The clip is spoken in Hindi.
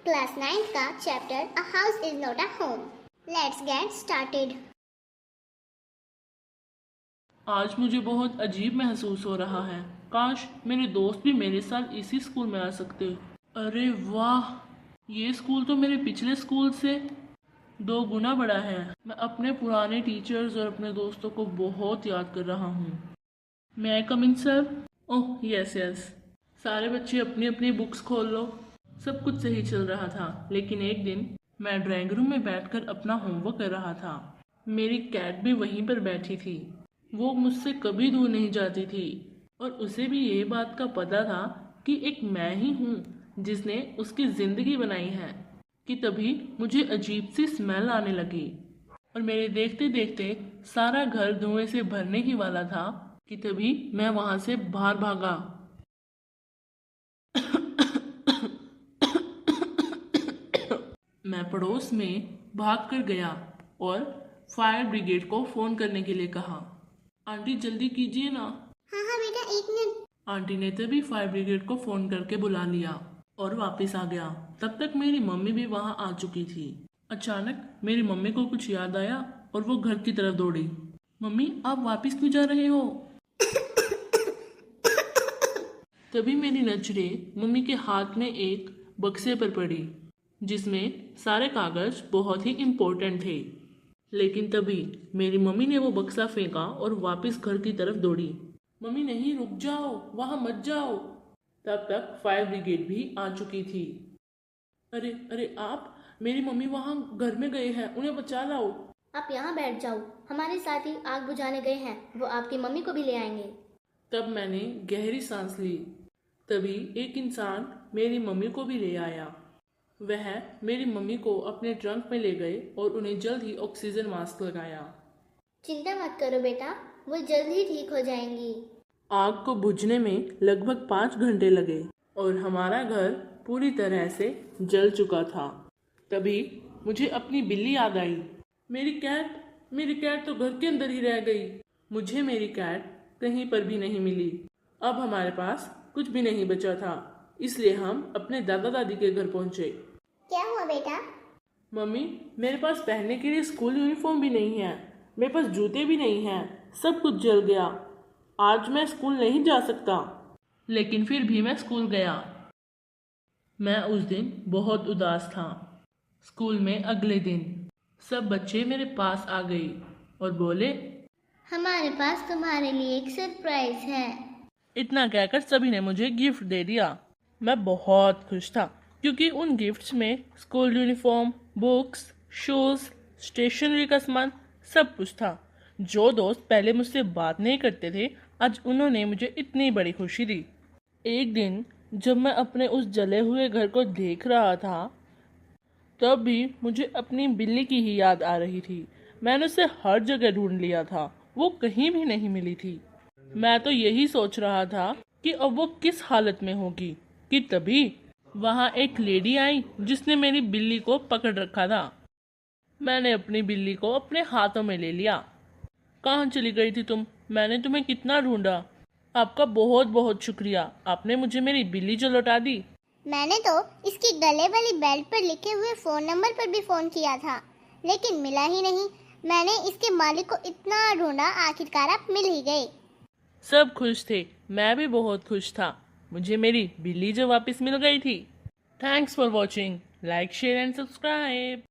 क्लास 9 का chapter a house is not a home. Let's get started. आज मुझे बहुत अजीब महसूस हो रहा है। काश मेरे दोस्त भी मेरे साथ इसी स्कूल में आ सकते। अरे वाह, ये स्कूल तो मेरे पिछले स्कूल से 2 गुना बड़ा है। मैं अपने पुराने टीचर्स और अपने दोस्तों को बहुत याद कर रहा हूँ। मैं आई कम इन सर? Oh yes yes. सारे बच्चे अपनी अपनी बुक्स खोल लो। सब कुछ सही चल रहा था, लेकिन एक दिन मैं ड्राइंग रूम में बैठकर अपना होमवर्क कर रहा था। मेरी कैट भी वहीं पर बैठी थी। वो मुझसे कभी दूर नहीं जाती थी और उसे भी ये बात का पता था कि एक मैं ही हूँ जिसने उसकी जिंदगी बनाई है। कि तभी मुझे अजीब सी स्मेल आने लगी और मेरे देखते देखते सारा घर धुएं से भरने ही वाला था कि तभी मैं वहां से बाहर भागा। मैं पड़ोस में भाग कर गया और फायर ब्रिगेड को फोन करने के लिए कहा। आंटी जल्दी कीजिए ना। हाँ हाँ बेटा, एक मिनट। आंटी ने तभी फायर ब्रिगेड को फोन करके बुला लिया और वापस आ गया। तब तक मेरी मम्मी भी वहां आ चुकी थी। अचानक मेरी मम्मी को कुछ याद आया और वो घर की तरफ दौड़ी। मम्मी आप वापस क्यों जा रहे हो? तभी मेरी नजरें मम्मी के हाथ में एक बक्से पर पड़ी जिसमें सारे कागज बहुत ही इम्पोर्टेंट थे। लेकिन तभी मेरी मम्मी ने वो बक्सा फेंका और वापस घर की तरफ दौड़ी। मम्मी नहीं, रुक जाओ, वहां मत जाओ। तब तक फायर ब्रिगेड भी आ चुकी थी। अरे अरे आप, मेरी मम्मी वहां घर में गए हैं, उन्हें बचा लाओ। आप यहाँ बैठ जाओ, हमारे साथी आग बुझाने गए हैं, वो आपकी मम्मी को भी ले आएंगे। तब मैंने गहरी सांस ली। तभी एक इंसान मेरी मम्मी को भी ले आया। वह मेरी मम्मी को अपने ट्रंक में ले गए और उन्हें जल्द ही ऑक्सीजन मास्क लगाया। चिंता मत करो बेटा, वो जल्द ही ठीक हो जाएंगी। आग को बुझने में लगभग 5 घंटे लगे और हमारा घर पूरी तरह से जल चुका था। तभी मुझे अपनी बिल्ली याद आई। मेरी कैट तो घर के अंदर ही रह गई। मुझे मेरी कैट कहीं पर भी नहीं मिली। अब हमारे पास कुछ भी नहीं बचा था, इसलिए हम अपने दादा दादी के घर पहुंचे। क्या हुआ बेटा? मम्मी, मेरे पास पहनने के लिए स्कूल यूनिफॉर्म भी नहीं है, मेरे पास जूते भी नहीं हैं, सब कुछ जल गया। आज मैं स्कूल नहीं जा सकता। लेकिन फिर भी मैं स्कूल गया। मैं उस दिन बहुत उदास था। स्कूल में अगले दिन सब बच्चे मेरे पास आ गए और बोले, हमारे पास तुम्हारे लिए एक सरप्राइज है। इतना कहकर सभी ने मुझे गिफ्ट दे दिया। मैं बहुत खुश था क्योंकि उन गिफ्ट्स में school uniform, books, shoes, stationery का सामान सब कुछ था। जो दोस्त पहले मुझसे बात नहीं करते थे, आज उन्होंने मुझे इतनी बड़ी खुशी दी। एक दिन जब मैं अपने उस जले हुए घर को देख रहा था, तब भी मुझे अपनी बिल्ली की ही याद आ रही थी। मैंने उसे हर जगह ढूंढ लिया था, वो कहीं भी नहीं मिली थी। मैं तो यही सोच रहा था कि अब वो किस हालत में होगी कि तभी वहां एक लेडी आई जिसने मेरी बिल्ली को पकड़ रखा था। मैंने अपनी बिल्ली को अपने हाथों में ले लिया। कहाँ चली गई थी तुम? मैंने तुम्हें कितना ढूंढा। आपका बहुत बहुत शुक्रिया, आपने मुझे मेरी बिल्ली जो लौटा दी। मैंने तो इसकी गले वाली बेल्ट पर लिखे हुए फोन नंबर पर भी फोन किया था, लेकिन मिला ही नहीं। मैंने इसके मालिक को इतना ढूंढा, आखिरकार आप मिल ही गए। सब खुश थे, मैं भी बहुत खुश था। मुझे मेरी बिल्ली जो वापस मिल गई थी। Thanks for watching. Like, share and subscribe.